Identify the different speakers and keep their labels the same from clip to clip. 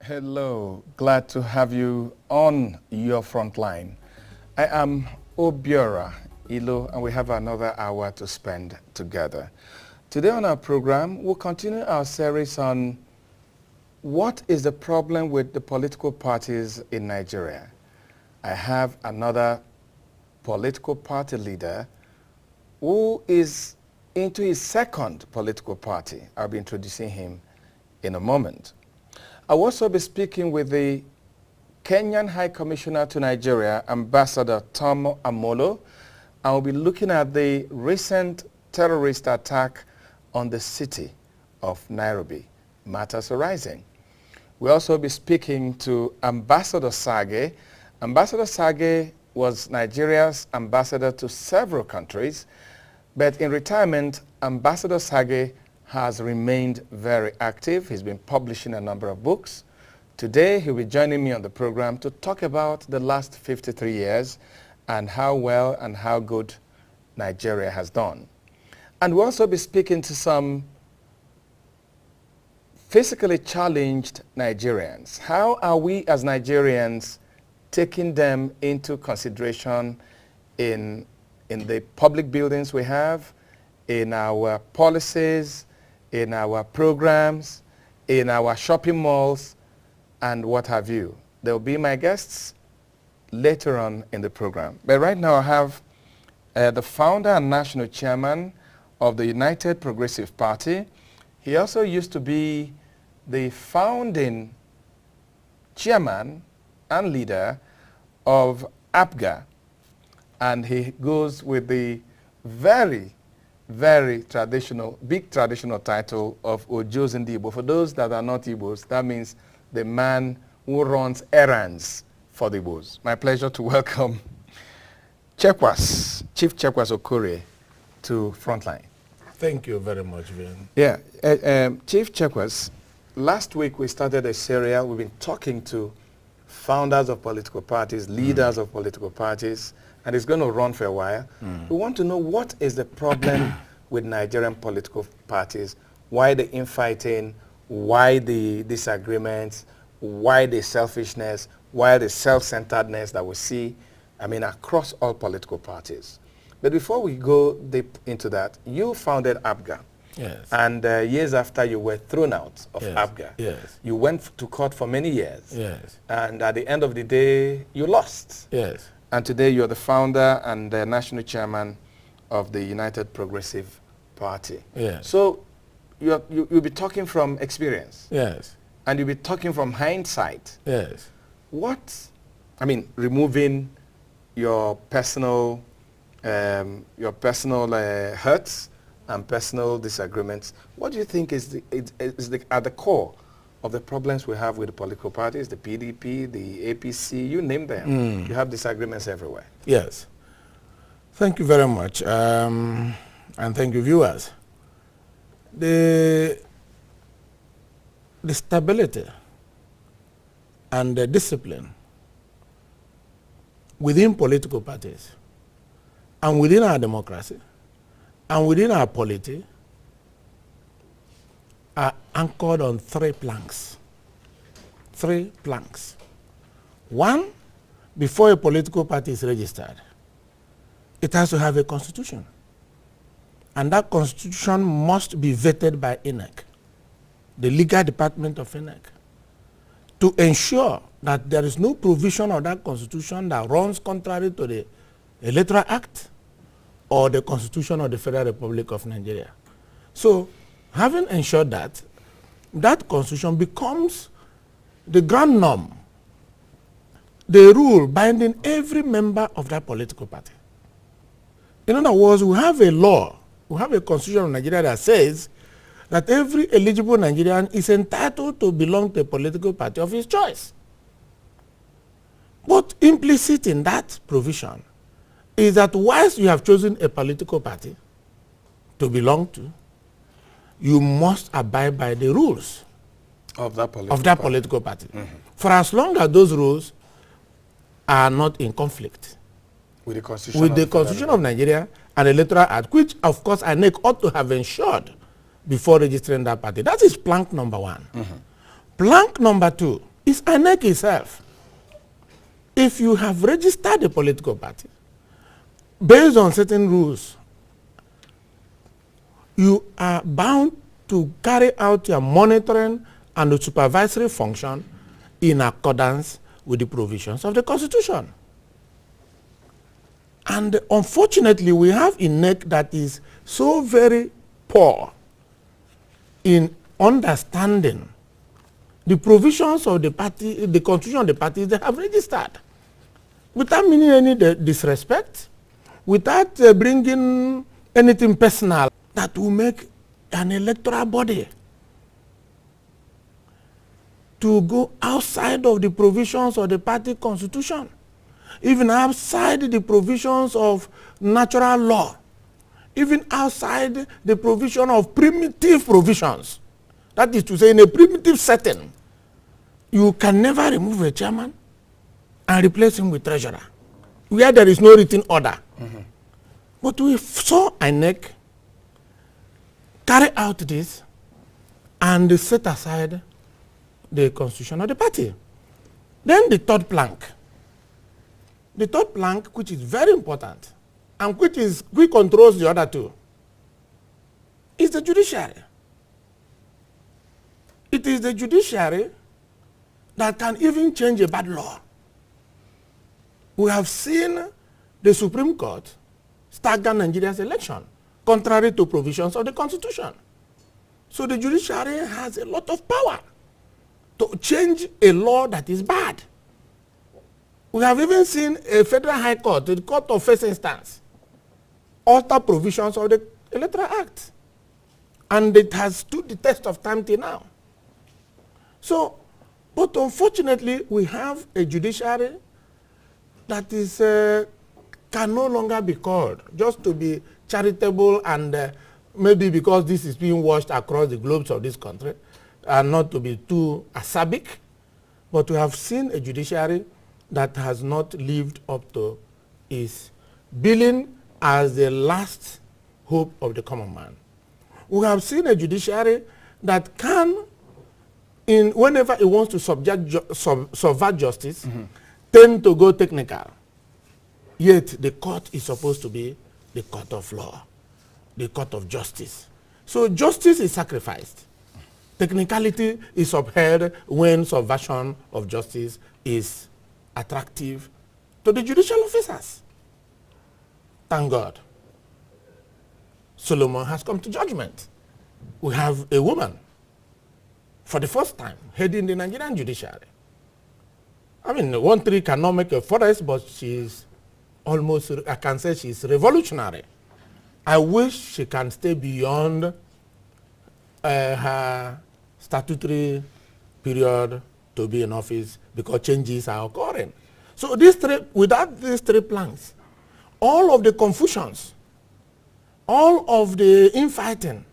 Speaker 1: Hello, glad to have you on your front line. I am Obiora Ilo, and we have another hour to spend together. Today on our program, we'll continue our series on what is the problem with the political parties in Nigeria. I have another political party leader who is into his second political party. I'll be introducing him in a moment. I'll also be speaking with the Kenyan High Commissioner to Nigeria, Ambassador Tom Amolo, and we'll be looking at the recent terrorist attack on the city of Nairobi, matters arising. We'll also be speaking to Ambassador Sage. Ambassador Sage was Nigeria's ambassador to several countries, but in retirement, Ambassador Sage has remained very active. He's been publishing a number of books. Today, he'll be joining me on the program to talk about the last 53 years and how well and how good Nigeria has done. And we'll also be speaking to some physically challenged Nigerians. How are we as Nigerians taking them into consideration in the public buildings we have, in our policies, in our programs, in our shopping malls, and what have you. They'll be my guests later on in the program. But right now I have the founder and national chairman of the United Progressive Party. He also used to be the founding chairman and leader of APGA, and he goes with the very traditional, big traditional title of Ojos in Igbo. For those that are not Igbos, that means the man who runs errands for the Igbos. My pleasure to welcome Chief Chekwas Okorie to Frontline.
Speaker 2: Thank you very much, Vin.
Speaker 1: Yeah, Chief Chekwas, last week we started a serial. We've been talking to founders of political parties, leaders of political parties, and it's going to run for a while. We want to know what is the problem with Nigerian political parties, why the infighting, why the disagreements, why the selfishness, why the self-centeredness that we see, across all political parties. But before we go deep into that, you founded APGA.
Speaker 2: Yes.
Speaker 1: And years after you were thrown out of APGA.
Speaker 2: Yes.
Speaker 1: You went to court for many years.
Speaker 2: Yes.
Speaker 1: And at the end of the day, you lost.
Speaker 2: Yes.
Speaker 1: And today you're the founder and the national chairman of the United Progressive Party.
Speaker 2: Yes.
Speaker 1: So you'll be talking from experience.
Speaker 2: Yes.
Speaker 1: And you'll be talking from hindsight.
Speaker 2: Yes.
Speaker 1: Removing your personal hurts and personal disagreements, what do you think is at the core of the problems we have with the political parties, the PDP, the APC, you name them? You have disagreements everywhere.
Speaker 2: Yes. Thank you very much. And thank you, viewers. The stability and the discipline within political parties and within our democracy and within our polity are anchored on three planks. Three planks. One, before a political party is registered, it has to have a constitution. And that constitution must be vetted by INEC, the legal department of INEC, to ensure that there is no provision of that constitution that runs contrary to the Electoral Act or the Constitution of the Federal Republic of Nigeria. So, having ensured that, that constitution becomes the grand norm, the rule binding every member of that political party. In other words, we have a law, we have a constitution of Nigeria that says that every eligible Nigerian is entitled to belong to a political party of his choice. But implicit in that provision is that once you have chosen a political party to belong to, you must abide by the rules
Speaker 1: of that
Speaker 2: political party. For as long as those rules are not in conflict
Speaker 1: with the Constitution
Speaker 2: of Nigeria and the Electoral Act, which of course INEC ought to have ensured before registering that party. That is plank number one. Plank number two is INEC itself. If you have registered a political party, based on certain rules, you are bound to carry out your monitoring and the supervisory function in accordance with the provisions of the Constitution. And unfortunately, we have INEC that is so very poor in understanding the provisions of the party, the constitution of the parties they have registered, without meaning any disrespect, without bringing anything personal that will make an electoral body to go outside of the provisions of the party constitution, even outside the provisions of natural law, even outside the provision of primitive provisions. That is to say, in a primitive setting, you can never remove a chairman and replace him with treasurer, where there is no written order. But we saw INEC carry out this and set aside the constitution of the party. Then the third plank. The third plank, which is very important, and which controls the other two, is the judiciary. It is the judiciary that can even change a bad law. We have seen the Supreme Court stagger Nigeria's election, contrary to provisions of the Constitution. So the judiciary has a lot of power to change a law that is bad. We have even seen a federal high court, the court of first instance, alter provisions of the Electoral Act. And it has stood the test of time till now. So, but unfortunately, we have a judiciary that is, can no longer be called just to be charitable and maybe because this is being watched across the globes of this country and not to be too acerbic, but we have seen a judiciary that has not lived up to its billing as the last hope of the common man. We have seen a judiciary that can, whenever it wants to subvert justice, tend to go technical. Yet the court is supposed to be the court of law, the court of justice. So justice is sacrificed. Technicality is upheld when subversion of justice is attractive to the judicial officers. Thank God. Solomon has come to judgment. We have a woman, for the first time, heading the Nigerian judiciary. I mean, one tree cannot make a forest, but she's almost, I can say she's revolutionary. I wish she can stay beyond her statutory period to be in office because changes are occurring. So without these three planks, all of the confusions, all of the infighting,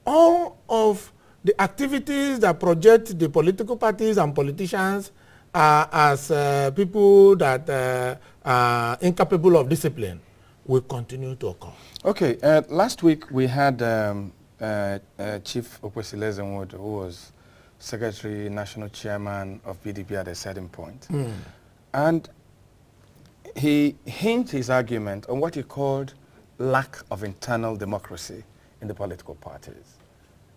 Speaker 2: all of the activities that project the political parties and politicians as people that are incapable of discipline will continue to occur.
Speaker 1: Okay, last week we had Chief Okwesile Ezenwodu, who was Secretary, National Chairman of PDP at a certain point. And he hinged his argument on what he called lack of internal democracy in the political parties.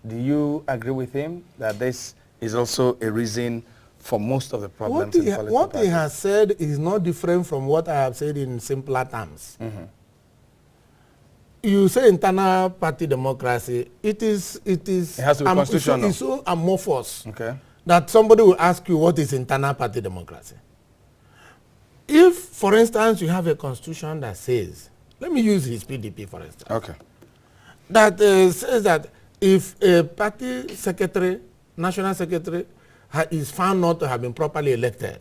Speaker 1: Do you agree with him that this is also a reason for most of the problems in political parties?
Speaker 2: What he has said is not different from what I have said in simpler terms. You say internal party democracy, it has to be constitutional. It's so amorphous that somebody will ask you what is internal party democracy. If, for instance, you have a constitution that says, let me use his PDP for instance, that says that if a party secretary, national secretary, is found not to have been properly elected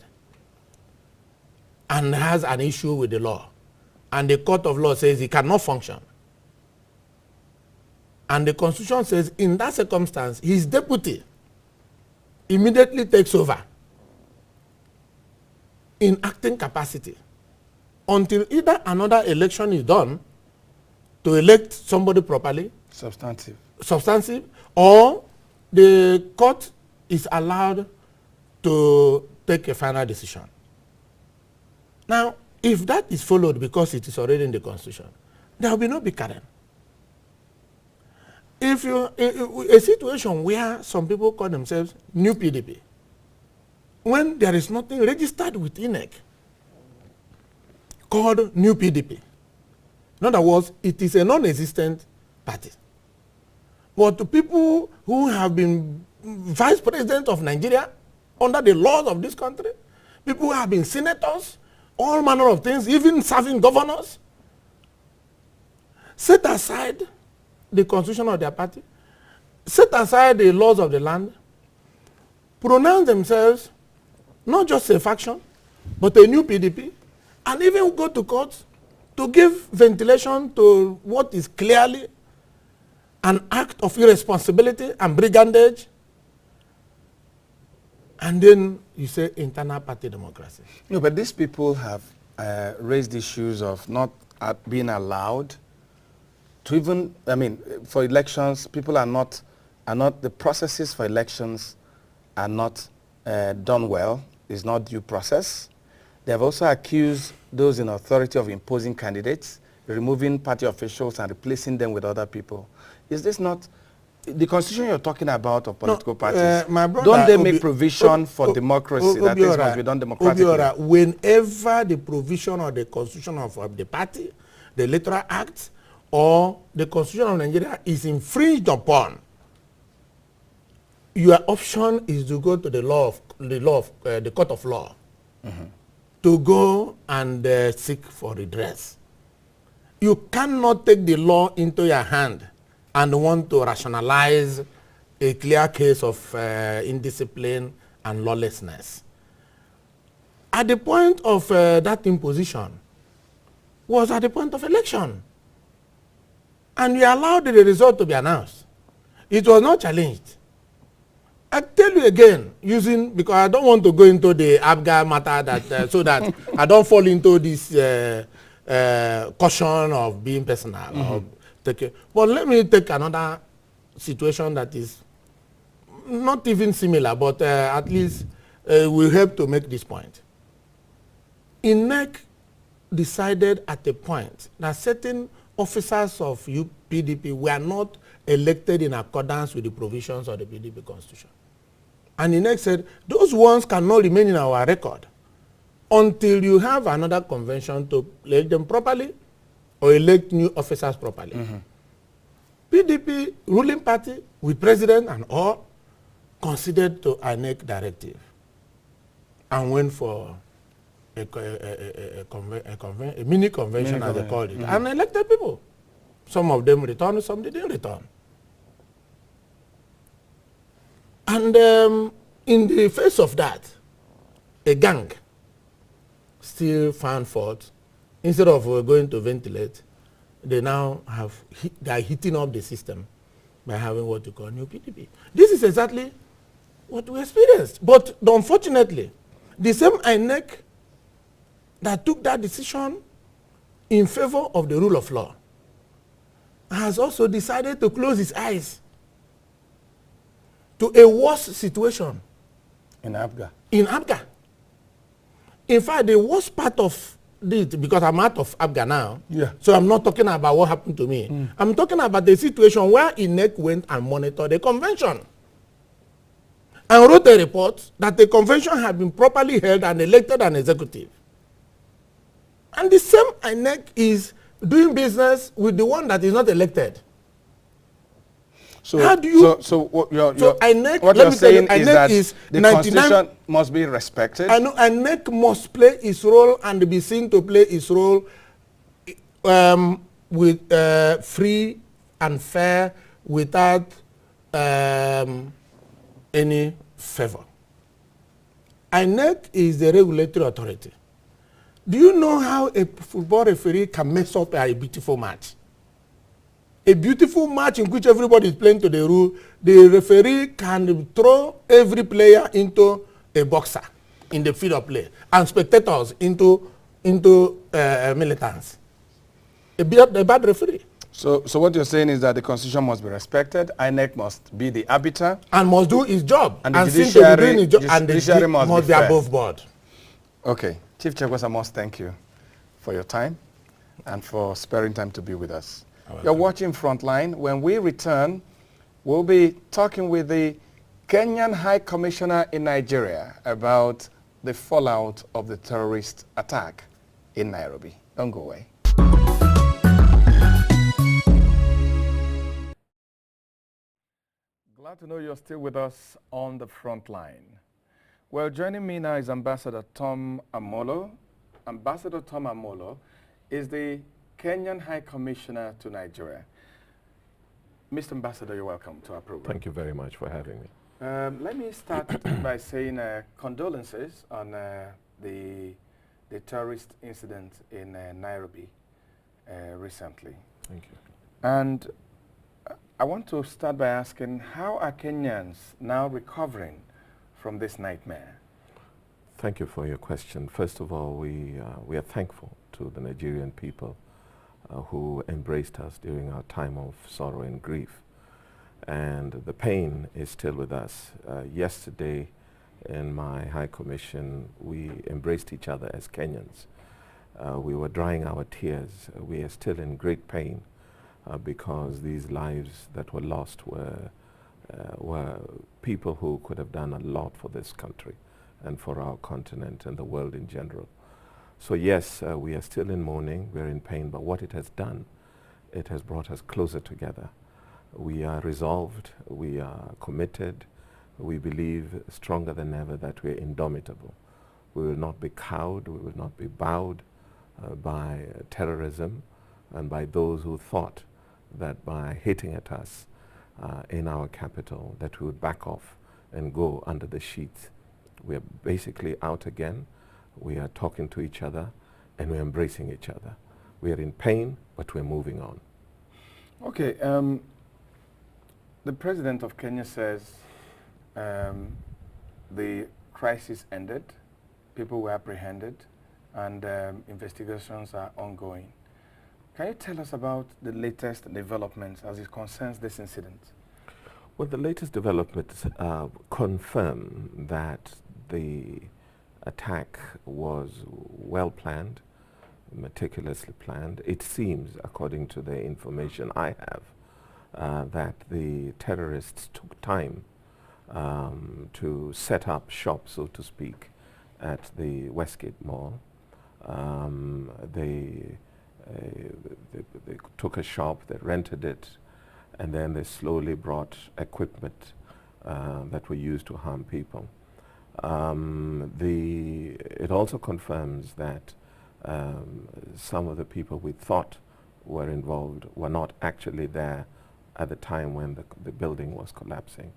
Speaker 2: and has an issue with the law, and the court of law says he cannot function, and the constitution says in that circumstance his deputy immediately takes over in acting capacity until either another election is done to elect somebody properly, substantive, or the court is allowed to take a final decision. Now, if that is followed because it is already in the Constitution, there will be no big Karen. If you, a situation where some people call themselves new PDP, when there is nothing registered with INEC called new PDP, in other words, it is a non-existent party. But to people who have been vice president of Nigeria under the laws of this country, people who have been senators, all manner of things, even serving governors, set aside the constitution of their party, set aside the laws of the land, pronounce themselves not just a faction, but a new PDP, and even go to court to give ventilation to what is clearly an act of irresponsibility and brigandage. And then you say internal party democracy.
Speaker 1: No, but these people have raised issues of not being allowed to even, I mean, for elections, people are not, the processes for elections are not done well. It's not due process. They have also accused those in authority of imposing candidates, removing party officials and replacing them with other people. Is this not the constitution you're talking about of political parties?
Speaker 2: My brother,
Speaker 1: don't they make provision for democracy that things must be done democratically?
Speaker 2: Whenever the provision of the constitution of the party, the electoral act, or the constitution of Nigeria is infringed upon, your option is to go to the court of law, to go and seek for redress. You cannot take the law into your hand and want to rationalize a clear case of indiscipline and lawlessness. At the point of that imposition was at the point of election. And we allowed the result to be announced. It was not challenged. I tell you again, because I don't want to go into the ABGA matter that, so that I don't fall into this caution of being personal. But let me take another situation that is not even similar, but at least will help to make this point. INEC decided at a point that certain officers of PDP were not elected in accordance with the provisions of the PDP constitution. And INEC said, those ones cannot remain in our record until you have another convention to elect them properly or elect new officers properly. PDP ruling party with president and all considered to INEC directive and went for a mini convention, as they called it, and elected people. Some of them returned, some didn't return. And in the face of that, a gang still found fault. Instead of going to ventilate, they now they are heating up the system by having what you call new PDP. This is exactly what we experienced. But unfortunately, the same INEC that took that decision in favor of the rule of law has also decided to close its eyes to a worse situation
Speaker 1: in ABGA.
Speaker 2: In fact, the worst part of this, because I'm out of ABGA now, so I'm not talking about what happened to me. I'm talking about the situation where INEC went and monitored the convention and wrote a report that the convention had been properly held and elected an executive. And the same INEC is doing business with the one that is not elected.
Speaker 1: So,
Speaker 2: how do you?
Speaker 1: What you're saying is that the constitution must be respected.
Speaker 2: I know INEC must play its role and be seen to play its role with free and fair, without any favor. INEC is the regulatory authority. Do you know how a football referee can mess up a beautiful match? A beautiful match in which everybody is playing to the rule, the referee can throw every player into a boxer in the field of play and spectators into militants. A bad referee.
Speaker 1: So what you're saying is that the constitution must be respected, INEC must be the arbiter,
Speaker 2: and must do his job,
Speaker 1: and
Speaker 2: and
Speaker 1: the
Speaker 2: seem to be doing his job,
Speaker 1: judiciary,
Speaker 2: and the
Speaker 1: judiciary
Speaker 2: must be
Speaker 1: fair.
Speaker 2: above board.
Speaker 1: Okay, Chief Chairperson, I must thank you for your time and for sparing time to be with us. You're watching Frontline. When we return, we'll be talking with the Kenyan High Commissioner in Nigeria about the fallout of the terrorist attack in Nairobi. Don't go away. Glad to know you're still with us on the front line. Well, joining me now is Ambassador Tom Amolo. Ambassador Tom Amolo is the Kenyan High Commissioner to Nigeria. Mr. Ambassador, you're welcome to our program.
Speaker 3: Thank you very much for having me.
Speaker 1: Let me start by saying condolences on the terrorist incident in Nairobi recently.
Speaker 3: Thank you.
Speaker 1: And I want to start by asking, how are Kenyans now recovering from this nightmare?
Speaker 3: Thank you for your question. First of all, we are thankful to the Nigerian people who embraced us during our time of sorrow and grief. And the pain is still with us. Yesterday, in my High Commission, we embraced each other as Kenyans. We were drying our tears. We are still in great pain because these lives that were lost were people who could have done a lot for this country and for our continent and the world in general. So yes, we are still in mourning, we're in pain, but what it has done, it has brought us closer together. We are resolved, we are committed, we believe stronger than ever that we are indomitable. We will not be cowed, we will not be bowed by terrorism and by those who thought that by hitting at us in our capital that we would back off and go under the sheets. We are basically out again. We are talking to each other and we're embracing each other. We are in pain, but we're moving on.
Speaker 1: Okay, the president of Kenya says the crisis ended, people were apprehended, and investigations are ongoing. Can you tell us about the latest developments as it concerns this incident?
Speaker 3: Well, the latest developments confirm that the attack was well planned, meticulously planned. It seems, according to the information I have, that the terrorists took time to set up shop, so to speak, at the Westgate Mall. They took a shop, they rented it, and then they slowly brought equipment that were used to harm people. It also confirms that some of the people we thought were involved were not actually there at the time when the building was collapsing.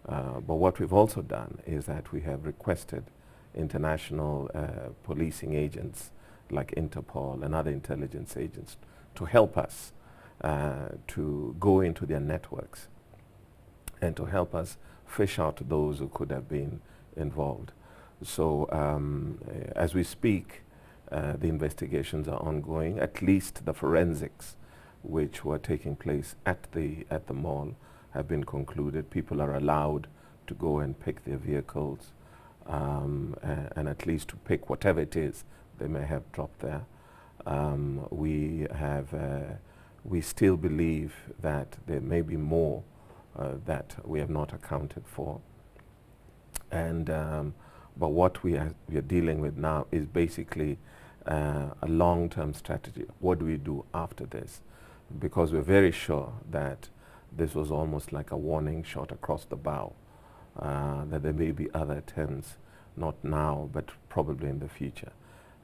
Speaker 3: But what we've also done is that we have requested international policing agents like Interpol and other intelligence agents to help us to go into their networks and to help us fish out those who could have been involved. So as we speak, the investigations are ongoing. At least the forensics which were taking place at the mall have been concluded. People are allowed to go and pick their vehicles and at least to pick whatever it is they may have dropped there. We still believe that there may be more that we have not accounted for. And but what we are dealing with now is basically a long-term strategy. What do we do after this? Because we're very sure that this was almost like a warning shot across the bow, that there may be other attempts, not now, but probably in the future.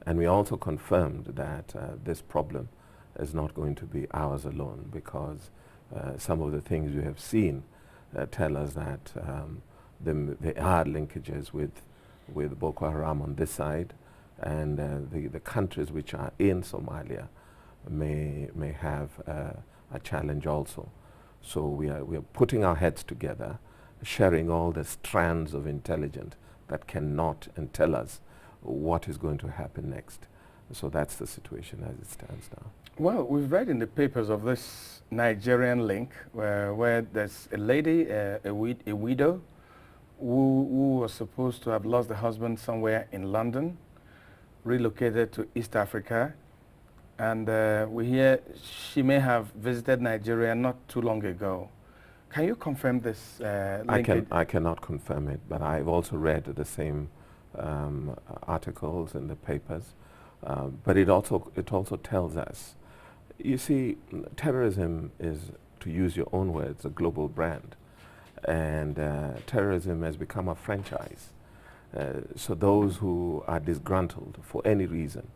Speaker 3: And we also confirmed that this problem is not going to be ours alone, because some of the things we have seen tell us that there are linkages with Boko Haram on this side, and the countries which are in Somalia may have a challenge also. So we are putting our heads together, sharing all the strands of intelligence that cannot and tell us what is going to happen next. So that's the situation as it stands now.
Speaker 1: Well, we've read in the papers of this Nigerian link where there's a lady, a widow, who was supposed to have lost the husband somewhere in London, relocated to East Africa, and we hear she may have visited Nigeria not too long ago. Can you confirm this linkage?
Speaker 3: I cannot confirm it, but I've also read the same articles in the papers. But it also tells us, you see, terrorism is, to use your own words, a global brand, and terrorism has become a franchise. So those who are disgruntled for any reason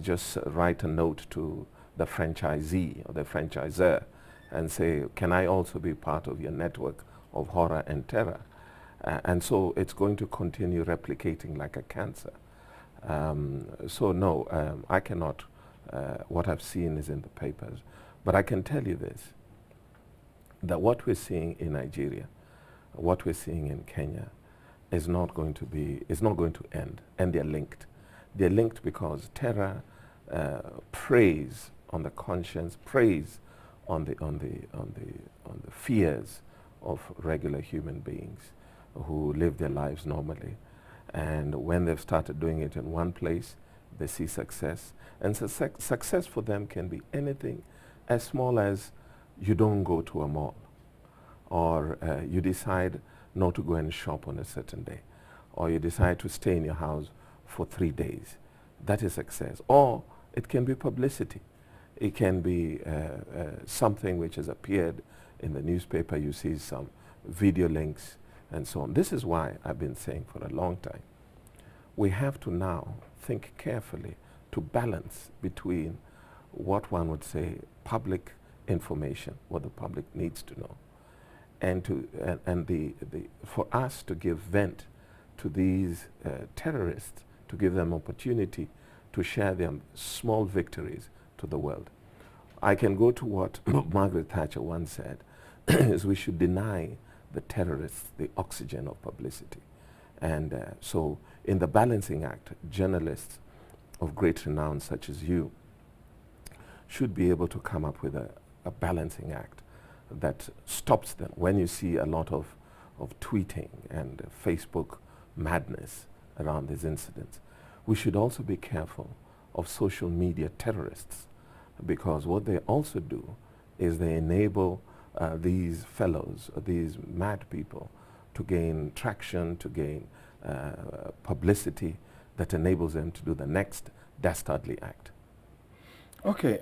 Speaker 3: just write a note to the franchisee or the franchisor and say, can I also be part of your network of horror and terror? And so it's going to continue replicating like a cancer. So no, I cannot, what I've seen is in the papers. But I can tell you this, that what we're seeing in Nigeria, what we're seeing in Kenya, is not going to end, and they're linked. They're linked because terror preys on the conscience, preys on the fears of regular human beings who live their lives normally. And when they've started doing it in one place, they see success. And success for them can be anything as small as you don't go to a mall, or you decide not to go and shop on a certain day, or you decide to stay in your house for 3 days. That is success. Or it can be publicity. It can be something which has appeared in the newspaper. You see some video links and so on. This is why I've been saying for a long time, we have to now think carefully to balance between what one would say public information, what the public needs to know, and for us to give vent to these terrorists, to give them opportunity to share their small victories to the world. I can go to what Margaret Thatcher once said, is we should deny the terrorists the oxygen of publicity. And so in the balancing act, journalists of great renown such as you should be able to come up with a balancing act that stops them. When you see a lot of tweeting and Facebook madness around these incidents, we should also be careful of social media terrorists, because what they also do is they enable these fellows, these mad people, to gain traction, to gain publicity that enables them to do the next dastardly act.
Speaker 1: Okay,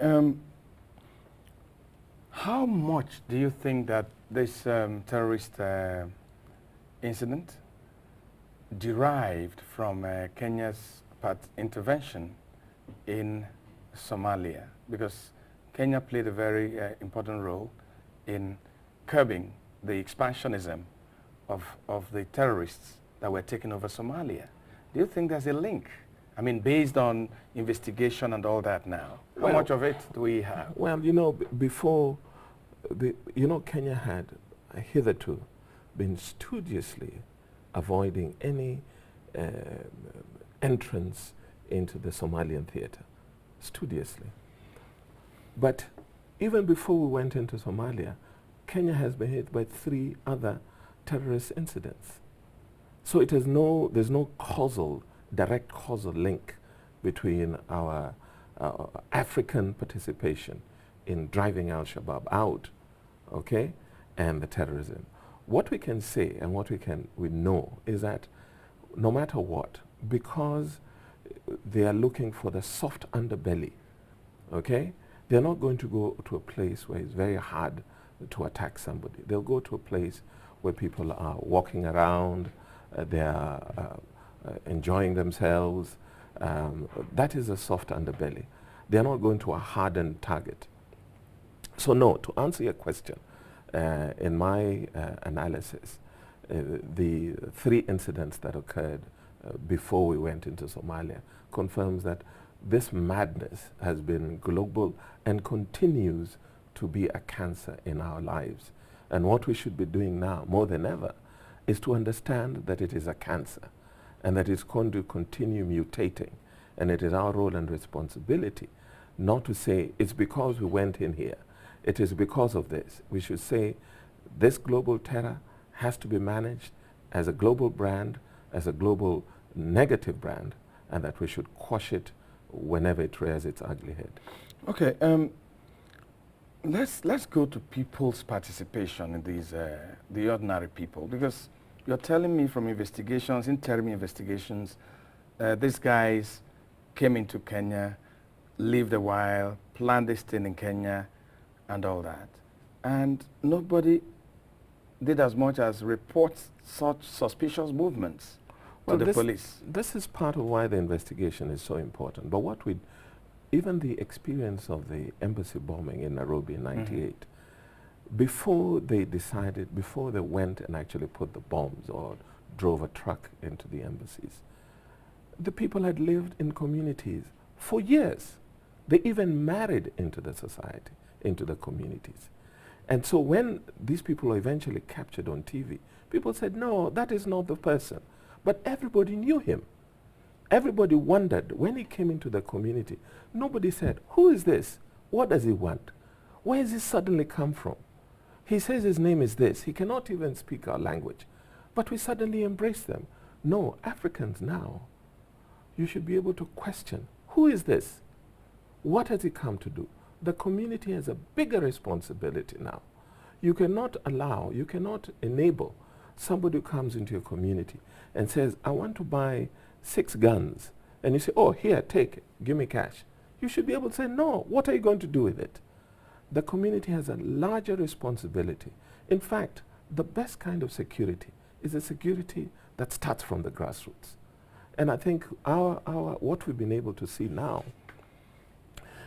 Speaker 1: how much do you think that this terrorist incident derived from Kenya's intervention in Somalia? Because Kenya played a very important role in curbing the expansionism of the terrorists that were taking over Somalia. Do you think there's a link? I mean, based on investigation and all that now, how much of it do we have?
Speaker 3: Well, you know, before, Kenya had hitherto been studiously avoiding any entrance into the Somalian theater, studiously. But even before we went into Somalia, Kenya has been hit by 3 other terrorist incidents. So there's no direct causal link between our African participation in driving Al-Shabaab out, okay, and the terrorism. What we can say and what we know is that no matter what, because they are looking for the soft underbelly, okay, they're not going to go to a place where it's very hard to attack somebody. They'll go to a place where people are walking around, they are enjoying themselves. That is a soft underbelly. They're not going to a hardened target. So no, to answer your question, in my analysis, the 3 incidents that occurred before we went into Somalia confirms that this madness has been global and continues to be a cancer in our lives. And what we should be doing now, more than ever, is to understand that it is a cancer and that it's going to continue mutating. And it is our role and responsibility not to say it's because we went in here, it is because of this. We should say this global terror has to be managed as a global brand, as a global negative brand, and that we should quash it whenever it rears its ugly head.
Speaker 1: Okay, let's go to people's participation in these, the ordinary people, because you're telling me from investigations, interim investigations, these guys came into Kenya, lived a while, planned this thing in Kenya, and all that. And nobody did as much as report such suspicious movements to the police.
Speaker 3: This is part of why the investigation is so important. But what we, even the experience of the embassy bombing in Nairobi in '98, before they decided, before they went and actually put the bombs or drove a truck into the embassies, the people had lived in communities for years. They even married into the society, into the communities. And so when these people were eventually captured on TV, people said, no, that is not the person. But everybody knew him. Everybody wondered when he came into the community. Nobody said, who is this? What does he want? Where has he suddenly come from? He says his name is this. He cannot even speak our language. But we suddenly embrace them. No, Africans now, you should be able to question, who is this? What has he come to do? The community has a bigger responsibility now. You cannot allow, you cannot enable somebody who comes into your community and says, I want to buy 6 guns. And you say, oh, here, take it, give me cash. You should be able to say, no, what are you going to do with it? The community has a larger responsibility. In fact, the best kind of security is a security that starts from the grassroots. And I think what we've been able to see now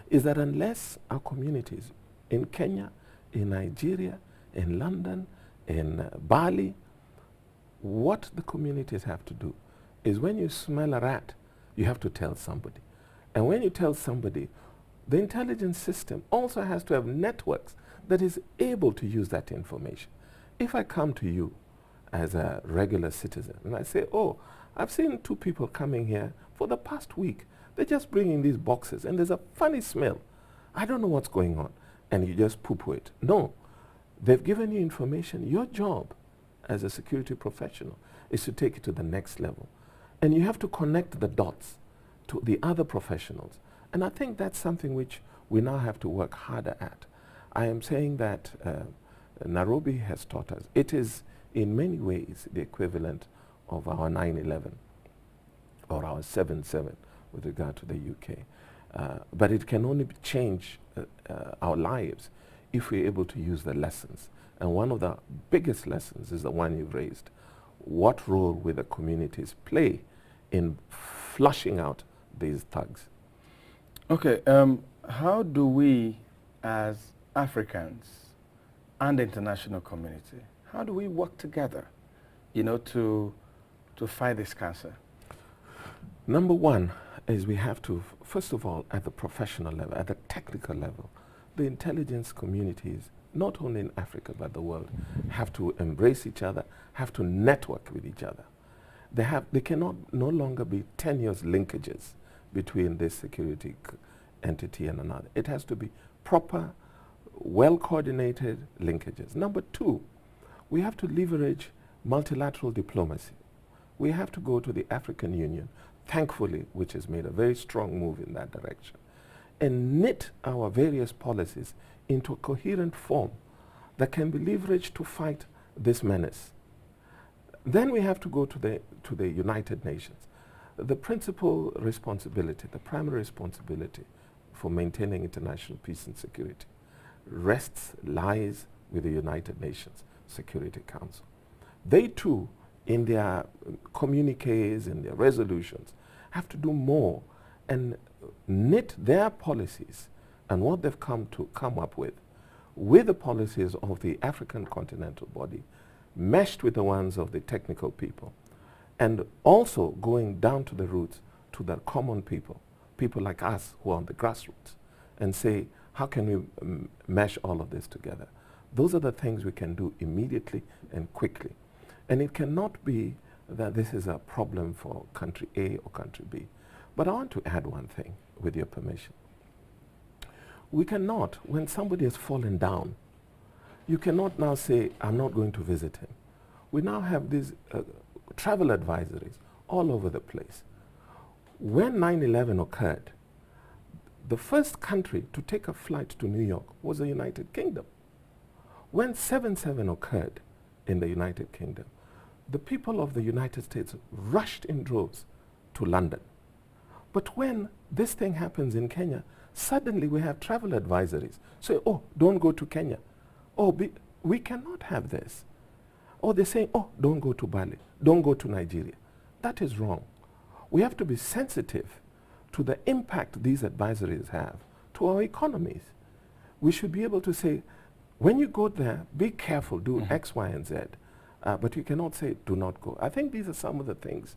Speaker 3: is that unless our communities in Kenya, in Nigeria, in London, in Bali, what the communities have to do is when you smell a rat, you have to tell somebody. And when you tell somebody, the intelligence system also has to have networks that is able to use that information. If I come to you as a regular citizen and I say, oh, I've seen 2 people coming here for the past week. They're just bringing these boxes and there's a funny smell. I don't know what's going on. And you just poo-poo it. No, they've given you information. Your job as a security professional is to take it to the next level. And you have to connect the dots to the other professionals. And I think that's something which we now have to work harder at. I am saying that Nairobi has taught us. It is in many ways the equivalent of our 9/11 or our 7/7 with regard to the UK. But it can only change our lives if we're able to use the lessons. And one of the biggest lessons is the one you've raised. What role will the communities play in flushing out these thugs?
Speaker 1: Okay, how do we as Africans and the international community, how do we work together, you know, to fight this cancer?
Speaker 3: Number one is we have to, first of all, at the professional level, at the technical level, the intelligence communities, not only in Africa but the world, have to embrace each other, have to network with each other. They cannot no longer be tenuous linkages between this security entity and another. It has to be proper, well-coordinated linkages. Number two, we have to leverage multilateral diplomacy. We have to go to the African Union, thankfully, which has made a very strong move in that direction, and knit our various policies into a coherent form that can be leveraged to fight this menace. Then we have to go to the United Nations. The principal responsibility, the primary responsibility for maintaining international peace and security lies with the United Nations Security Council. They too, in their communiques, in their resolutions, have to do more and knit their policies and what they've come up with the policies of the African continental body, meshed with the ones of the technical people, and also going down to the roots, to the common people like us who are on the grassroots, and say, how can we mesh all of this together? Those are the things we can do immediately and quickly. And it cannot be that this is a problem for country A or country B. But I want to add one thing, with your permission. We cannot, when somebody has fallen down, you cannot now say, I'm not going to visit him. We now have these travel advisories all over the place. When 9/11 occurred, the first country to take a flight to New York was the United Kingdom. When 7/7 occurred in the United Kingdom, the people of the United States rushed in droves to London. But when this thing happens in Kenya, suddenly we have travel advisories. Say, oh, don't go to Kenya. Oh, we cannot have this. Or they say, oh, don't go to Bali. Don't go to Nigeria. That is wrong. We have to be sensitive to the impact these advisories have to our economies. We should be able to say, when you go there, be careful, do X, Y, and Z. But you cannot say, do not go. I think these are some of the things,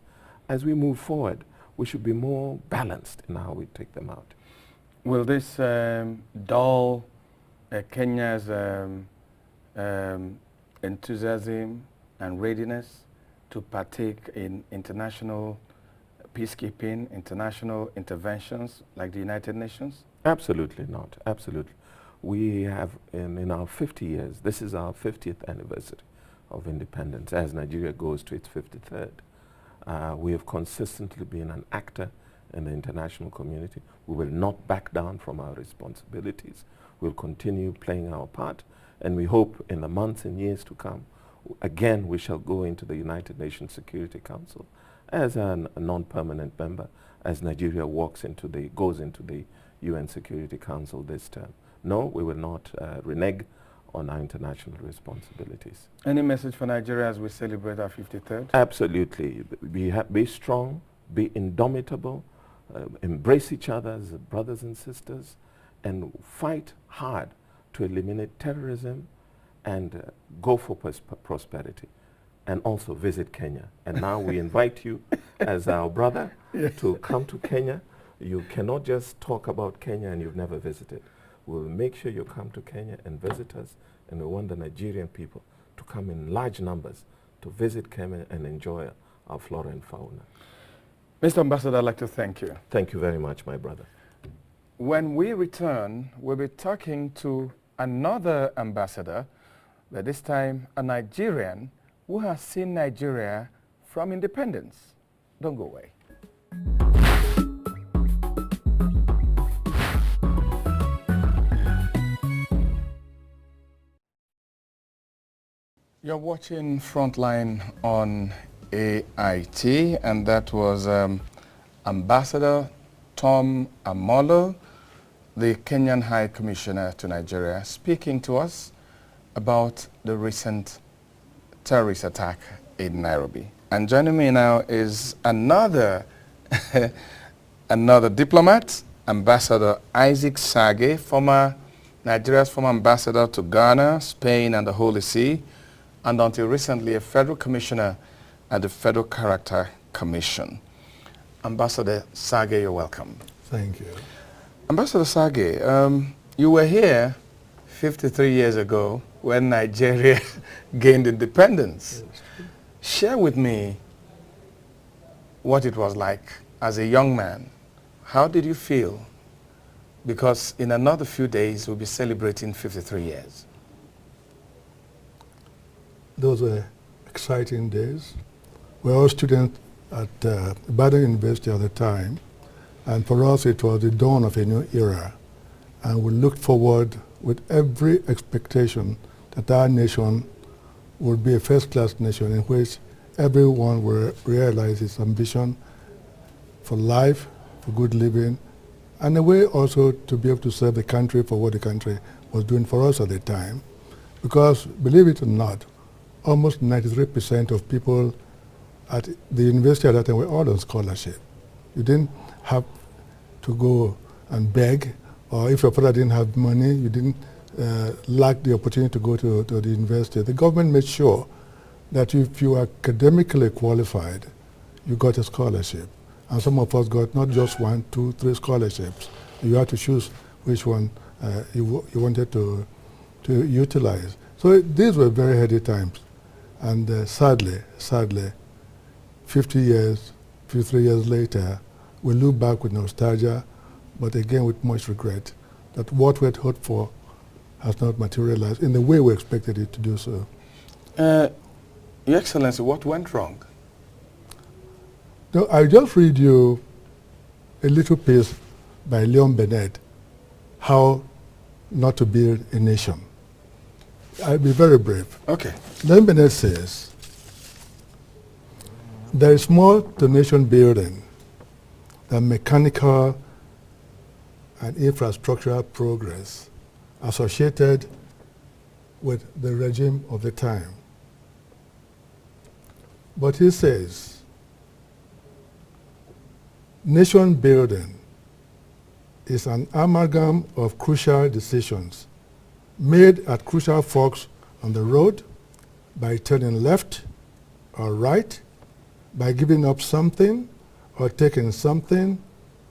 Speaker 3: as we move forward, we should be more balanced in how we take them out.
Speaker 1: Will this dull Kenya's enthusiasm and readiness to partake in international peacekeeping, international interventions like the United Nations?
Speaker 3: Absolutely not, absolutely. We have, in our 50 years, this is our 50th anniversary of independence, as Nigeria goes to its 53rd. We have consistently been an actor in the international community. We will not back down from our responsibilities. We'll continue playing our part, and we hope in the months and years to come, again, we shall go into the United Nations Security Council as a non-permanent member, as Nigeria goes into the UN Security Council this term. No, we will not renege on our international responsibilities.
Speaker 1: Any message for Nigeria as we celebrate our 53rd?
Speaker 3: Absolutely. Be strong, be indomitable, embrace each other as brothers and sisters, and fight hard to eliminate terrorism and go for prosperity, and also visit Kenya. And now we invite you as our brother to come to Kenya. You cannot just talk about Kenya and you've never visited. We'll make sure you come to Kenya and visit us, and we want the Nigerian people to come in large numbers to visit Kenya and enjoy our flora and fauna.
Speaker 1: Mr. Ambassador, I'd like to thank you.
Speaker 3: Thank you very much, my brother.
Speaker 1: When we return, we'll be talking to another ambassador, but this time a Nigerian who has seen Nigeria from independence. Don't go away. You're watching Frontline on AIT, and that was Ambassador Tom Amolo, the Kenyan High Commissioner to Nigeria, speaking to us about the recent terrorist attack in Nairobi. And joining me now is another another diplomat, Ambassador Isaac Sage, Nigeria's former ambassador to Ghana, Spain, and the Holy See, and until recently a federal commissioner at the Federal Character Commission. Ambassador Sage, you're welcome.
Speaker 2: Thank you.
Speaker 1: Ambassador Sage, you were here 53 years ago when Nigeria gained independence. Share with me what it was like as a young man. How did you feel? Because in another few days, we'll be celebrating 53 years.
Speaker 4: Those were exciting days. We were all students at Ibadan University at the time, and for us it was the dawn of a new era. And we looked forward with every expectation that our nation would be a first-class nation in which everyone will realize its ambition for life, for good living, and a way also to be able to serve the country for what the country was doing for us at the time. Because, believe it or not, almost 93% of people at the university at that time were all on scholarship. You didn't have to go and beg, or if your father didn't have money, you didn't lack the opportunity to go to the university. The government made sure that if you were academically qualified, you got a scholarship. And some of us got not just 1, 2, 3 scholarships. You had to choose which one you wanted to utilize. So these were very heady times. And sadly, 53 years later, we look back with nostalgia, but again with much regret, that what we had hoped for has not materialized in the way we expected it to do so.
Speaker 1: Your Excellency, what went wrong?
Speaker 4: Now, I'll just read you a little piece by Leon Bennett, How Not to Build a Nation. I'll be very brief.
Speaker 1: Okay.
Speaker 4: Leon Bennett says, there is more to nation building than mechanical and infrastructural progress associated with the regime of the time. But he says, nation building is an amalgam of crucial decisions made at crucial forks on the road by turning left or right, by giving up something or taking something,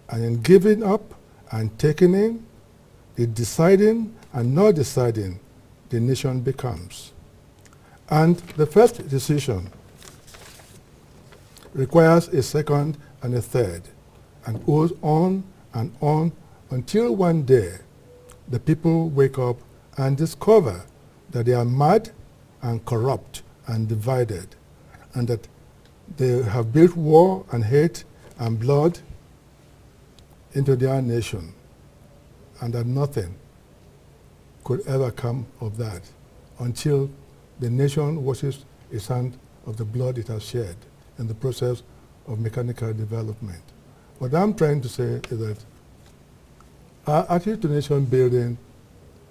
Speaker 4: and in giving up and taking in, the deciding and not deciding, the nation becomes. And the first decision requires a second and a third, and goes on until one day the people wake up and discover that they are mad and corrupt and divided, and that they have built war and hate and blood into their nation, and that nothing could ever come of that until the nation washes its hand of the blood it has shed in the process of mechanical development. What I'm trying to say is that our attitude to nation building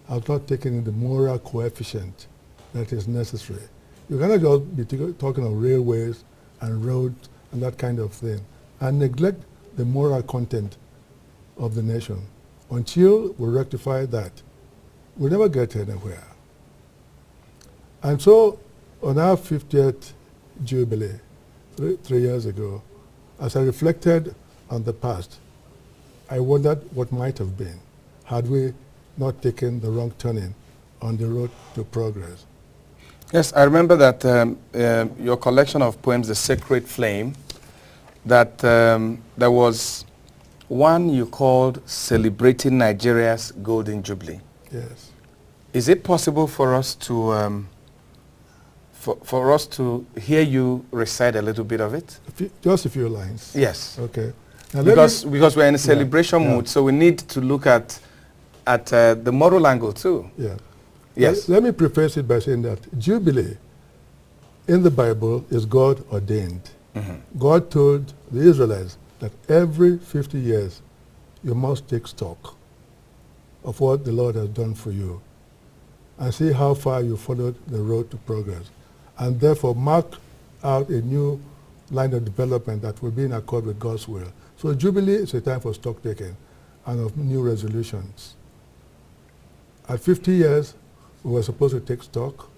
Speaker 4: has not taken in the moral coefficient that is necessary. You cannot just be talking of railways and roads and that kind of thing and neglect the moral content of the nation. Until we rectify that, we'll never get anywhere. And so on our 50th Jubilee, 3 years ago, as I reflected on the past, I wondered what might have been had we not taken the wrong turning on the road to progress.
Speaker 1: Yes, I remember that your collection of poems, The Sacred Flame, that there was one you called Celebrating Nigeria's Golden Jubilee.
Speaker 4: Yes.
Speaker 1: Is it possible for us to for us to hear you recite a little bit of it?
Speaker 4: Just a few lines.
Speaker 1: Yes.
Speaker 4: Okay. Now
Speaker 1: because we're in a celebration
Speaker 4: yeah.
Speaker 1: mood, so we need to look at the moral angle too.
Speaker 4: Yeah.
Speaker 1: Yes.
Speaker 4: Let me preface it by saying that Jubilee in the Bible is God ordained. Mm-hmm. God told the Israelites that every 50 years you must take stock of what the Lord has done for you and see how far you followed the road to progress, and therefore mark out a new line of development that will be in accord with God's will. So Jubilee is a time for stock taking and of new resolutions. At 50 years, we were supposed to take stock.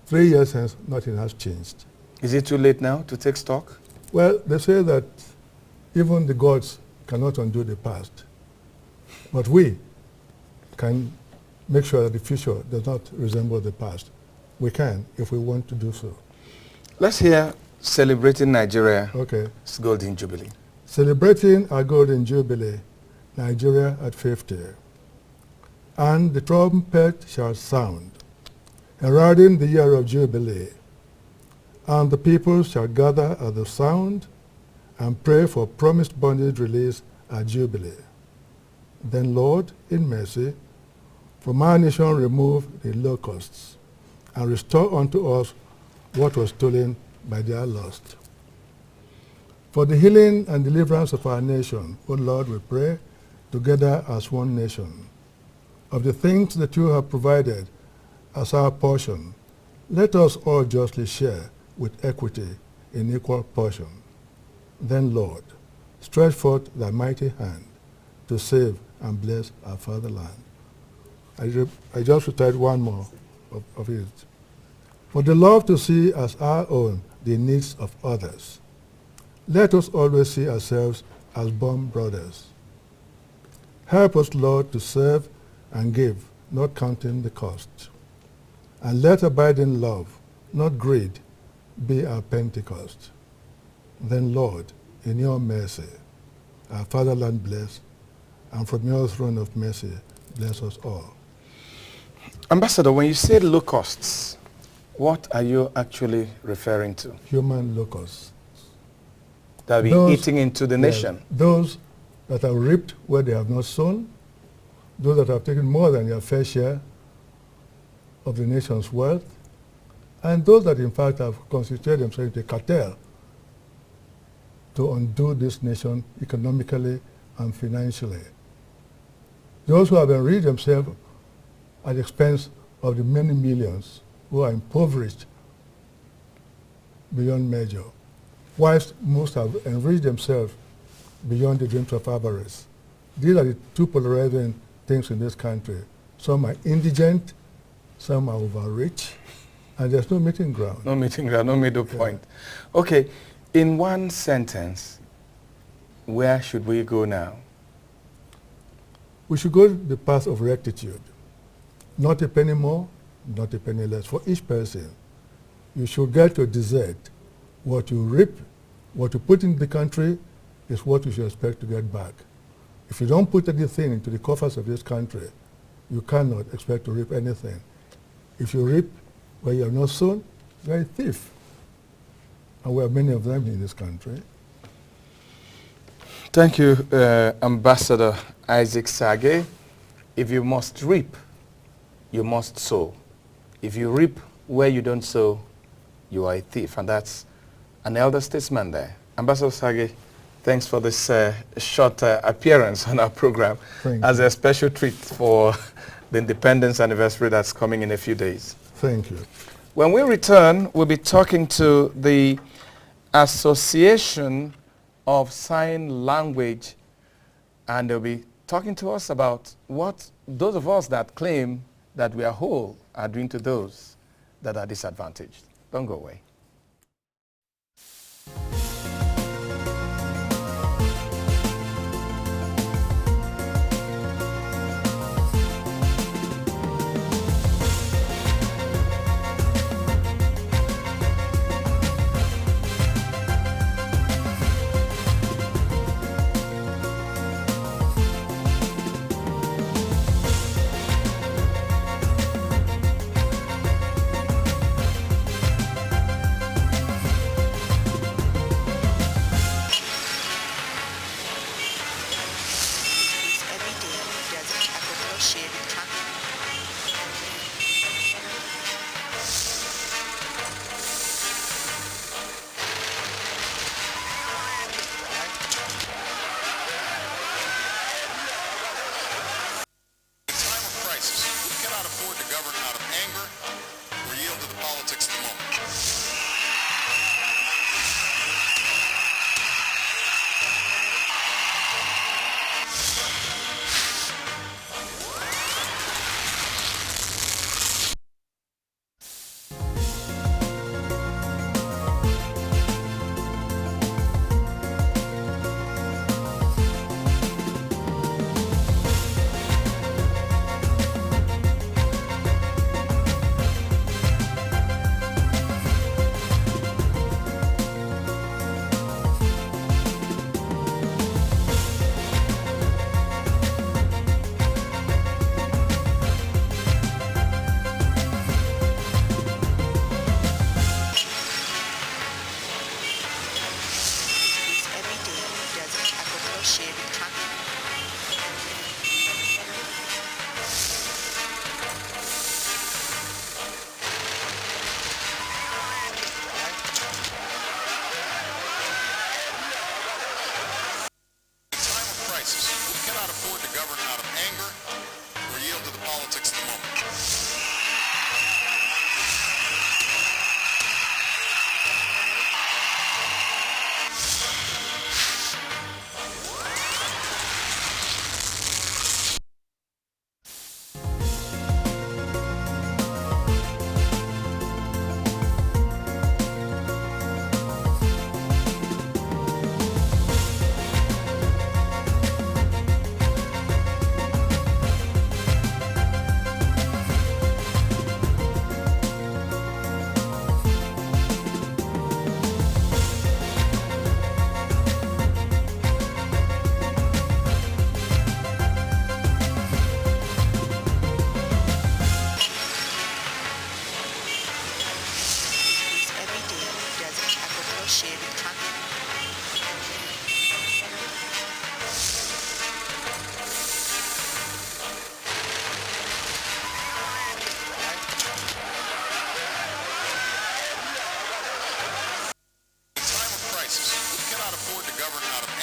Speaker 4: 3 years hence, nothing has changed.
Speaker 1: Is it too late now to take stock?
Speaker 4: Well, they say that even the gods cannot undo the past, but we can make sure that the future does not resemble the past. We can, if we want to do so.
Speaker 1: Let's hear Celebrating Nigeria's Golden Jubilee.
Speaker 4: Celebrating our Golden Jubilee, Nigeria at 50. And the trumpet shall sound, heralding the year of Jubilee. And the people shall gather at the sound and pray for promised bondage release at Jubilee. Then, Lord, in mercy, from our nation remove the locusts and restore unto us what was stolen by their lust. For the healing and deliverance of our nation, O Lord, we pray, together as one nation. Of the things that you have provided as our portion, let us all justly share with equity in equal portion. Then, Lord, stretch forth thy mighty hand to save and bless our fatherland. I just recited one more of it. For the love to see as our own the needs of others, let us always see ourselves as born brothers. Help us, Lord, to serve and give, not counting the cost. And let abiding love, not greed, be our Pentecost. Then, Lord, in your mercy, our fatherland bless, and from your throne of mercy, bless us all.
Speaker 1: Ambassador, when you say locusts, what are you actually referring to?
Speaker 4: Human locusts.
Speaker 1: That will be eating into the nation?
Speaker 4: Those that have reaped where they have not sown, those that have taken more than their fair share of the nation's wealth, and those that in fact have constituted themselves into a cartel to undo this nation economically and financially. Those who have enriched themselves at the expense of the many millions who are impoverished beyond measure, whilst most have enriched themselves beyond the dreams of avarice. These are the two polarizing things in this country. Some are indigent, some are overrich, and there's no meeting ground.
Speaker 1: No meeting ground, no middle point. Okay, in one sentence, where should we go now?
Speaker 4: We should go the path of rectitude. Not a penny more, not a penny less. For each person, you should get your desert. What you reap, what you put in the country, is what you should expect to get back. If you don't put anything into the coffers of this country, you cannot expect to reap anything. If you reap where you have not sown, you are a thief. And we have many of them in this country.
Speaker 1: Thank you, Ambassador Isaac Sage. If you must reap, you must sow. If you reap where you don't sow, you are a thief. And that's an elder statesman there. Ambassador Sage, thanks for this short appearance on our program as a special treat for the Independence anniversary that's coming in a few days.
Speaker 4: Thank you.
Speaker 1: When we return, we'll be talking to the Association of Sign Language, and they'll be talking to us about what those of us that claim that we are whole are doing to those that are disadvantaged. Don't go away.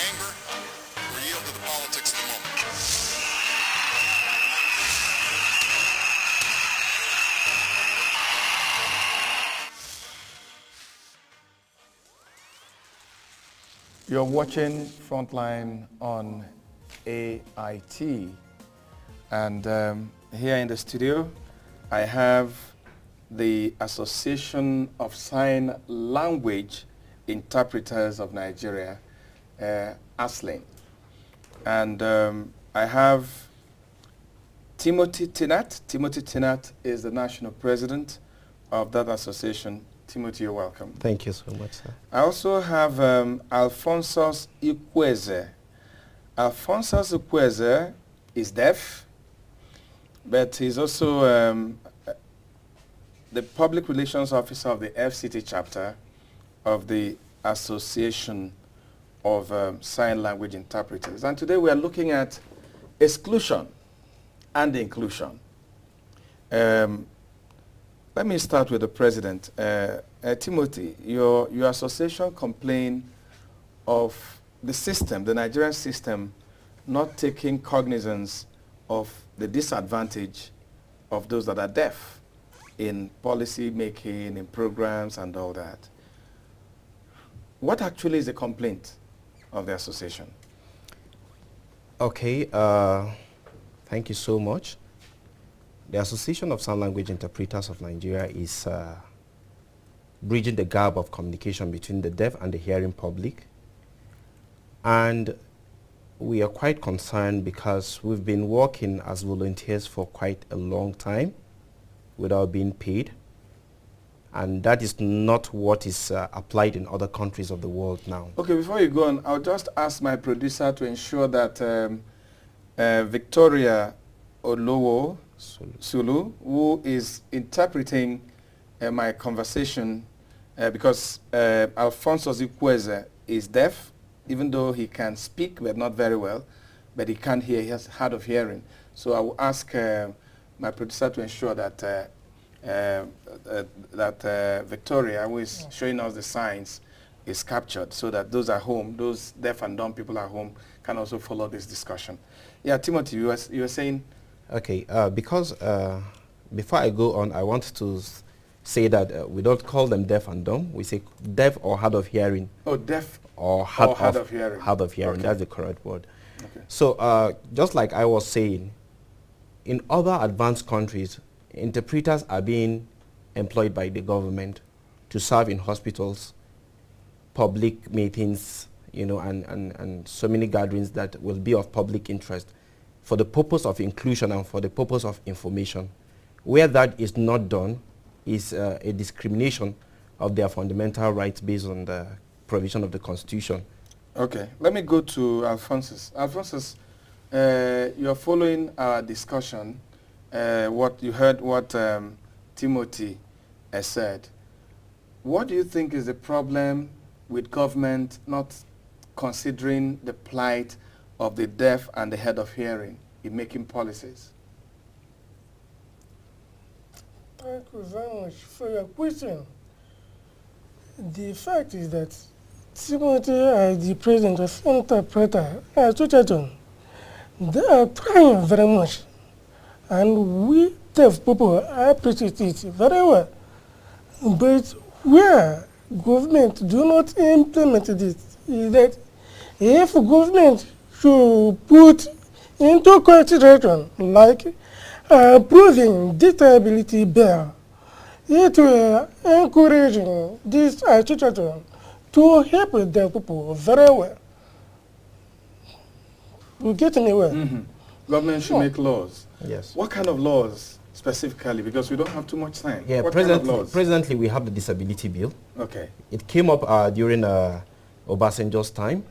Speaker 5: anger or yield to the politics of the moment.
Speaker 1: You're watching Frontline on AIT, and here in the studio I have the Association of Sign Language Interpreters of Nigeria, ASLIN, and I have Timothy Tinat. Timothy Tinat is the national president of that association. Timothy, you're welcome.
Speaker 6: Thank you so much, sir.
Speaker 1: I also have Alphonsus Ikweze. Alphonsus Ikweze is deaf, but he's also the public relations officer of the FCT chapter of the Association of Sign Language Interpreters. And today we are looking at exclusion and inclusion. Let me start with the president. Timothy, your association complained of the system, the Nigerian system, not taking cognizance of the disadvantage of those that are deaf in policy making, in programs and all that. What actually is the complaint of the association?
Speaker 6: Okay, thank you so much. The Association of Sign Language Interpreters of Nigeria is bridging the gap of communication between the deaf and the hearing public. And we are quite concerned because we've been working as volunteers for quite a long time without being paid. And that is not what is applied in other countries of the world now.
Speaker 1: Okay, before you go on, I'll just ask my producer to ensure that Victoria Olowo Sulu, who is interpreting my conversation, because Alphonsus Ikweze is deaf, even though he can speak, but not very well, but he can't hear, he has hard of hearing. So I will ask my producer to ensure that Victoria, who is showing us the signs, is captured so that those at home, those deaf and dumb people at home, can also follow this discussion. Yeah, Timothy, you were saying?
Speaker 6: Okay, because before I go on, I want to say that we don't call them deaf and dumb. We say deaf or hard of hearing.
Speaker 1: Oh, deaf
Speaker 6: or hard
Speaker 1: of hearing.
Speaker 6: Hard of hearing,
Speaker 1: okay.
Speaker 6: That's the correct word.
Speaker 1: Okay.
Speaker 6: So just like I was saying, in other advanced countries, interpreters are being employed by the government to serve in hospitals, public meetings, you know, and so many gatherings that will be of public interest for the purpose of inclusion and for the purpose of information. Where that is not done is a discrimination of their fundamental rights based on the provision of the Constitution.
Speaker 1: Okay, let me go to Alphonsus. Alphonsus, you're following our discussion. What you heard what Timothy has said. What do you think is the problem with government not considering the plight of the deaf and the hard of hearing in making policies?
Speaker 7: Thank you very much for your question. The fact is that Timothy, as the president of Interpreter Association, they are trying very much, and we deaf people appreciate it very well. But where government do not implement this is that if government should put into consideration like approving disability bill, it will encourage this association to help the people very well. You get me well?
Speaker 1: Mm-hmm. Government should make laws.
Speaker 6: Yes.
Speaker 1: What kind of laws specifically? Because we don't have too much time.
Speaker 6: Yeah,
Speaker 1: what kind of laws?
Speaker 6: Presently we have the disability bill.
Speaker 1: Okay.
Speaker 6: It came up during Obasanjo's time,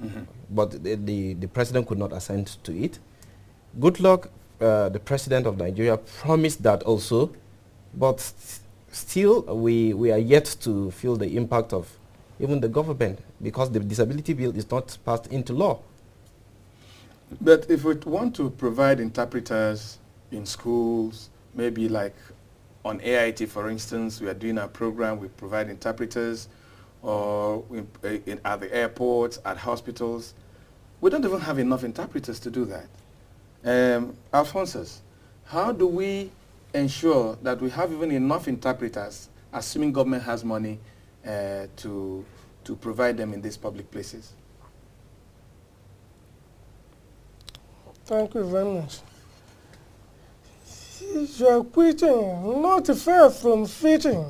Speaker 6: but the president could not assent to it. Good luck, the president of Nigeria promised that also, but still we are yet to feel the impact of even the government because the disability bill is not passed into law.
Speaker 1: But if we want to provide interpreters in schools, maybe like on AIT, for instance, we are doing a program, we provide interpreters, or at the airports, at hospitals. We don't even have enough interpreters to do that. Alphonsus, how do we ensure that we have even enough interpreters, assuming government has money to provide them in these public places?
Speaker 7: Thank you very much. You are quitting, not far from fitting,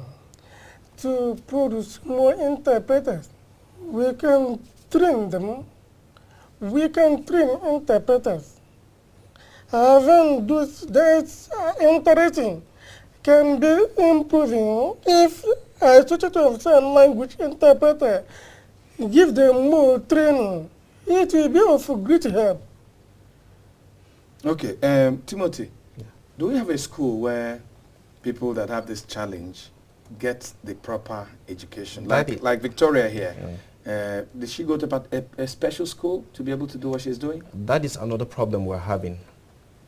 Speaker 7: to produce more interpreters. We can train them. We can train interpreters. Even those that are interesting can be improving if a tutor of sign language interpreter give them more training. It will be of great help.
Speaker 1: Okay, Timothy, do we have a school where people that have this challenge get the proper education? Like Victoria here. Did she go to a special school to be able to do what she's doing?
Speaker 6: That is another problem we're having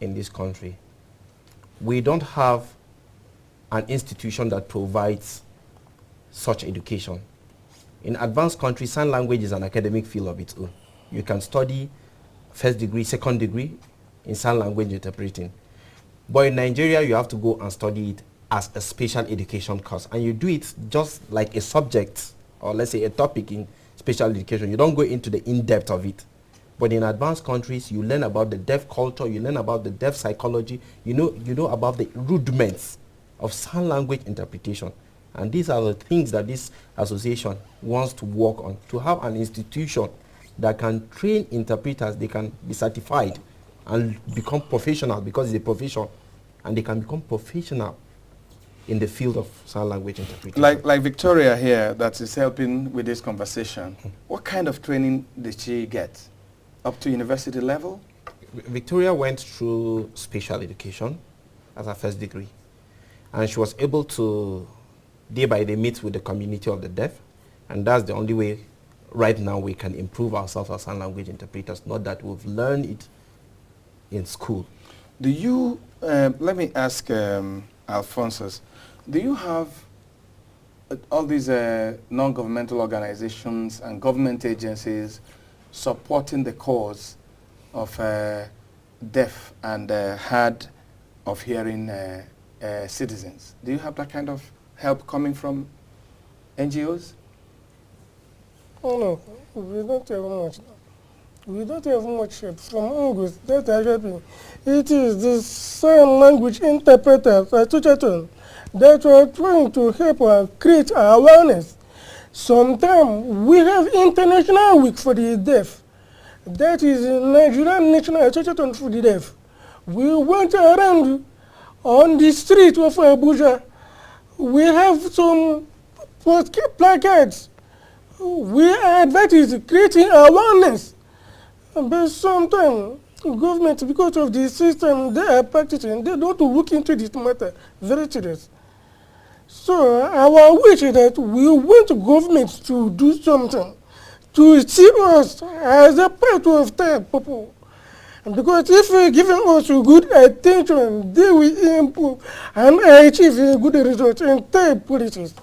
Speaker 6: in this country. We don't have an institution that provides such education. In advanced countries, sign language is an academic field of its own. You can study first degree, second degree in sign language interpreting. But in Nigeria, you have to go and study it as a special education course. And you do it just like a subject, or let's say a topic in special education. You don't go into the in-depth of it. But in advanced countries, you learn about the deaf culture, you learn about the deaf psychology, you know about the rudiments of sign language interpretation. And these are the things that this association wants to work on, to have an institution that can train interpreters, they can be certified and become professional, because it's a profession, and they can become professional in the field of sign language interpretation.
Speaker 1: Like Victoria here that is helping with this conversation, what kind of training did she get? Up to university level?
Speaker 6: Victoria went through special education as her first degree, and she was able to day by day meet with the community of the deaf, and that's the only way right now we can improve ourselves as sign language interpreters, not that we've learned it in school.
Speaker 1: Do you, let me ask Alphonsus, do you have all these non-governmental organizations and government agencies supporting the cause of deaf and hard of hearing citizens? Do you have that kind of help coming from NGOs?
Speaker 7: Oh no, we don't have much. We don't have much help from NGOs that are helping. It is the sign language interpreters at Tuchaton that are trying to help create awareness. Sometimes we have International Week for the Deaf. That is Nigerian National Association for the Deaf. We went around on the street of Abuja. We have some placards. We advertise creating awareness. But sometimes government, because of the system they are practicing, they don't look into this matter very serious. So our wish is that we want government to do something to see us as a part of their people. Because if we give us good attention, they will improve and achieve a good result in their policies.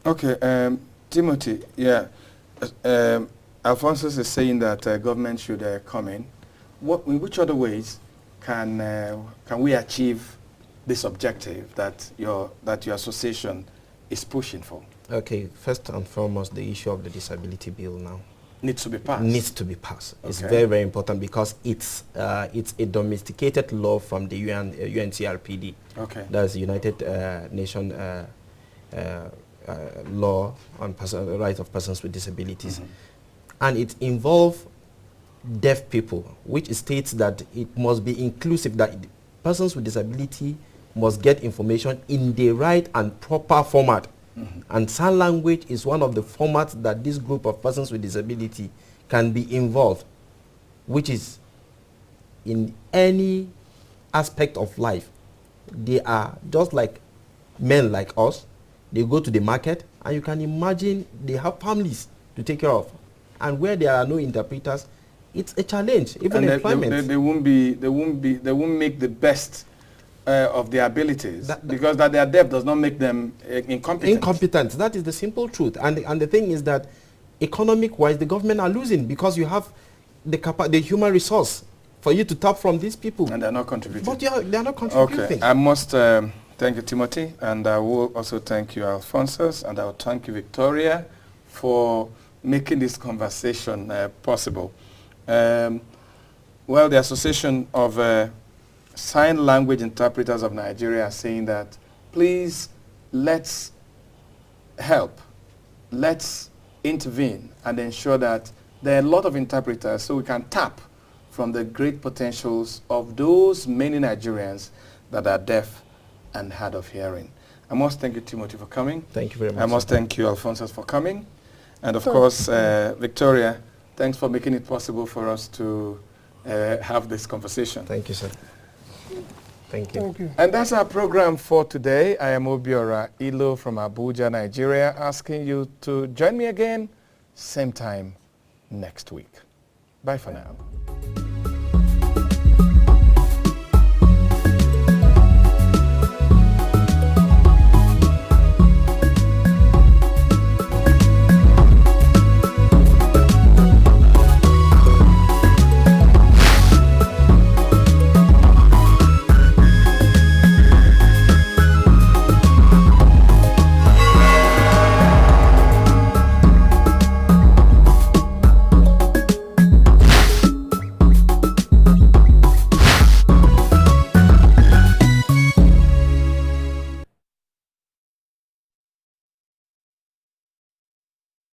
Speaker 1: Okay, Timothy, yeah. Alphonsus is saying that government should come in. In which other ways can we achieve this objective that your association is pushing for?
Speaker 6: Okay, first and foremost, the issue of the disability bill now
Speaker 1: needs to be passed.
Speaker 6: Needs to be passed. Okay. It's very, very important because it's a domesticated law from the UNCRPD.
Speaker 1: Okay.
Speaker 6: That's the United Nations law on rights of persons with disabilities. Mm-hmm. And it involves deaf people, which states that it must be inclusive, that persons with disability must get information in the right and proper format. Mm-hmm. And sign language is one of the formats that this group of persons with disability can be involved, which is in any aspect of life. They are just like men like us. They go to the market, and you can imagine they have families to take care of. And where there are no interpreters, it's a challenge, even employment.
Speaker 1: They won't make the best of their abilities, because that they are deaf does not make them incompetent.
Speaker 6: Incompetent. That is the simple truth. And the thing is that economic-wise, the government are losing because you have the human resource for you to tap from these people.
Speaker 1: And they're not contributing.
Speaker 6: But they're not contributing.
Speaker 1: Okay, I must thank you, Timothy, and I will also thank you, Alphonsus, and I will thank you, Victoria, for making this conversation possible. Well, the Association of Sign Language Interpreters of Nigeria are saying that, please, let's help, let's intervene and ensure that there are a lot of interpreters so we can tap from the great potentials of those many Nigerians that are deaf and hard of hearing. I must thank you, Timothy, for coming.
Speaker 6: Thank you very much.
Speaker 1: I must thank you, Alphonsus, for coming. And of course, Victoria, thanks for making it possible for us to have this conversation.
Speaker 6: Thank you, sir. Thank you.
Speaker 7: Thank you.
Speaker 1: And that's our program for today. I am Obiora Ilo from Abuja, Nigeria, asking you to join me again, same time next week. Bye for now.